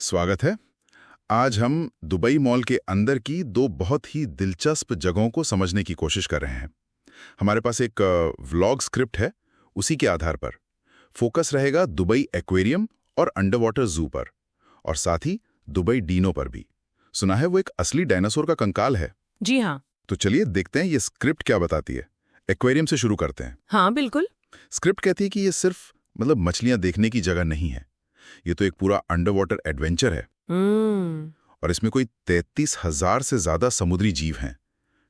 स्वागत है। आज हम दुबई मॉल के अंदर की दो बहुत ही दिलचस्प जगहों को समझने की कोशिश कर रहे हैं। हमारे पास एक व्लॉग स्क्रिप्ट है, उसी के आधार पर फोकस रहेगा दुबई एक्वेरियम और अंडर वाटर जू पर, और साथ ही दुबई डीनो पर भी। सुना है वो एक असली डायनासोर का कंकाल है। जी हाँ। तो चलिए देखते हैं ये स्क्रिप्ट क्या बताती है। एक्वेरियम से शुरू करते हैं। हाँ बिल्कुल। स्क्रिप्ट कहती है कि ये सिर्फ मछलियां देखने की जगह नहीं है, ये तो एक पूरा अंडर वाटर एडवेंचर है। और इसमें कोई 33,000 से ज्यादा समुद्री जीव हैं।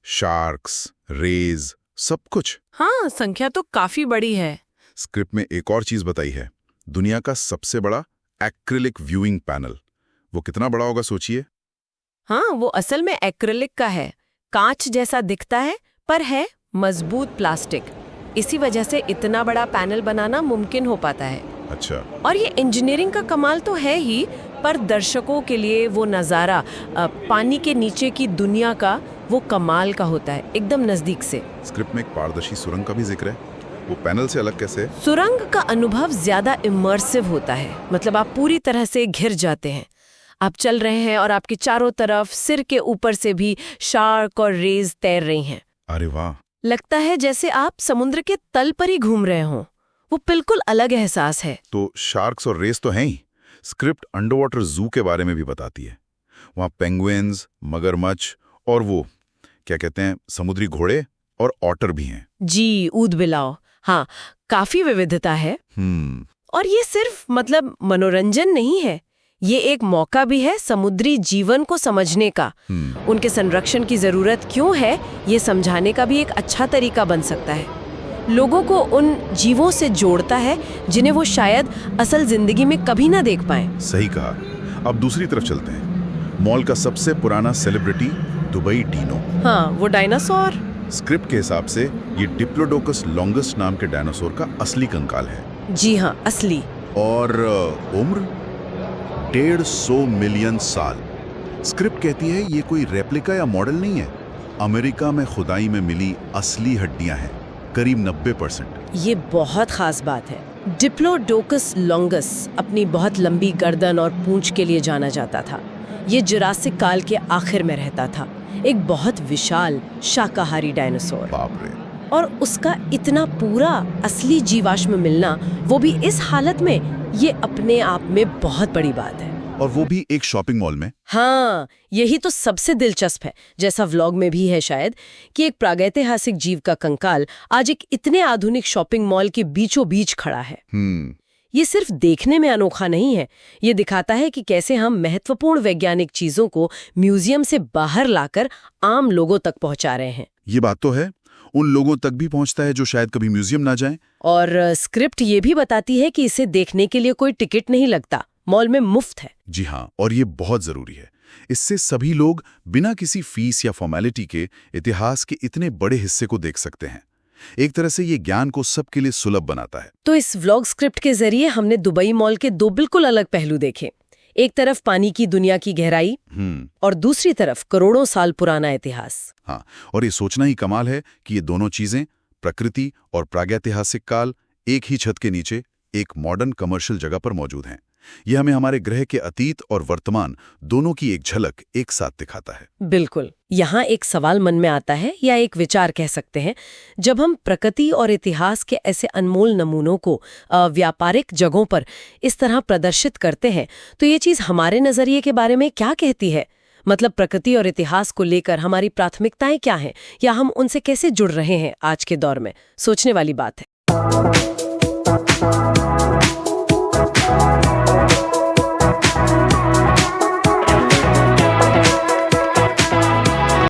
शार्क्स, रेज, सब कुछ। हाँ, संख्या तो काफी बड़ी है। स्क्रिप्ट में एक और चीज बताई है, दुनिया का सबसे बड़ा एक्रिलिक व्यूइंग पैनल। वो कितना बड़ा होगा सोचिए। हाँ, वो असल में एक्रिलिक का है, कांच जैसा दिखता है पर है मजबूत प्लास्टिक। इसी वजह से इतना बड़ा पैनल बनाना मुमकिन हो पाता है। अच्छा। और ये इंजीनियरिंग का कमाल तो है ही, पर दर्शकों के लिए वो नज़ारा पानी के नीचे की दुनिया का वो कमाल का होता है, एकदम नजदीक से। स्क्रिप्ट में एक पारदर्शी सुरंग का भी जिक्र है, वो पैनल से अलग कैसे है? सुरंग का अनुभव ज्यादा इमर्सिव होता है, मतलब आप पूरी तरह से घिर जाते हैं। आप चल रहे हैं और आपके चारों तरफ सिर के ऊपर से भी शार्क और रेज तैर रही हैं। अरे वाह। लगता है जैसे आप समुद्र के तल पर ही घूम रहे हों। वो बिल्कुल अलग एहसास है। तो शार्क्स और रेस तो हैं ही, स्क्रिप्ट अंडर वाटर जू के बारे में भी बताती है। वहाँ पेंगुइन्स, मगरमच्छ और वो क्या कहते हैं समुद्री घोड़े और ऑटर भी हैं। जी, ऊदबिलाव। हाँ, काफी विविधता है। और ये सिर्फ मनोरंजन नहीं है, ये एक मौका भी है समुद्री जीवन को समझने का। उनके संरक्षण की जरूरत क्यों है, ये समझाने का भी एक अच्छा तरीका बन सकता है। लोगों को उन जीवों से जोड़ता है जिन्हें वो शायद असल जिंदगी में कभी ना देख पाए। सही कहा। अब दूसरी तरफ चलते हैं। मॉल का सबसे पुराना सेलिब्रिटी दुबई डीनो। हाँ, वो डायनासोर। स्क्रिप्ट के हिसाब से ये डिप्लोडोकस लॉन्गेस्ट नाम के डायनासोर का असली कंकाल है। जी हाँ, असली। और उम्र 150 मिलियन साल। स्क्रिप्ट कहती है ये कोई रेप्लिका या मॉडल नहीं है, अमेरिका में खुदाई में मिली असली हड्डियां हैं, करीब 90%। ये बहुत खास बात है। डिप्लोडोकस लॉन्गस अपनी बहुत लंबी गर्दन और पूंछ के लिए जाना जाता था। ये जुरासिक काल के आखिर में रहता था, एक बहुत विशाल शाकाहारी डायनासोर। बाप रे। और उसका इतना पूरा असली जीवाश्म मिलना, वो भी इस हालत में, ये अपने आप में बहुत बड़ी बात है। और वो भी एक शॉपिंग मॉल में। हाँ, यही तो सबसे दिलचस्प है, जैसा व्लॉग में भी है शायद, कि एक प्रागैतिहासिक जीव का कंकाल आज एक इतने आधुनिक शॉपिंग मॉल के बीचों बीच खड़ा है। ये सिर्फ देखने में अनोखा नहीं है, ये दिखाता है कि कैसे हम महत्वपूर्ण वैज्ञानिक चीजों को म्यूजियम से बाहर लाकर आम लोगों तक पहुंचा रहे हैं। ये बात तो है, उन लोगों तक भी पहुंचता है जो शायद कभी म्यूजियम ना जाएं। और स्क्रिप्ट ये भी बताती है कि इसे देखने के लिए कोई टिकट नहीं लगता, मॉल में मुफ्त है। जी हाँ, और ये बहुत जरूरी है। इससे सभी लोग बिना किसी फीस या फॉर्मेलिटी के इतिहास के इतने बड़े हिस्से को देख सकते हैं। एक तरह से ये ज्ञान को सबके लिए सुलभ बनाता है। तो इस व्लॉग स्क्रिप्ट के जरिए हमने दुबई मॉल के दो बिल्कुल अलग पहलू देखे। एक तरफ पानी की दुनिया की गहराई, और दूसरी तरफ करोड़ों साल पुराना इतिहास। हाँ, और ये सोचना ही कमाल है कि ये दोनों चीजें, प्रकृति और प्रागैतिहासिक काल, एक ही छत के नीचे एक मॉडर्न कमर्शियल जगह पर मौजूद हैं। ये हमें हमारे ग्रह के अतीत और वर्तमान दोनों की एक झलक एक साथ दिखाता है। बिल्कुल। यहाँ एक सवाल मन में आता है, या एक विचार कह सकते हैं। जब हम प्रकृति और इतिहास के ऐसे अनमोल नमूनों को व्यापारिक जगहों पर इस तरह प्रदर्शित करते हैं, तो ये चीज़ हमारे नजरिए के बारे में क्या कहती है? प्रकृति और इतिहास को लेकर हमारी प्राथमिकताएं क्या हैं, या हम उनसे कैसे जुड़ रहे हैं आज के दौर में? सोचने वाली बात है।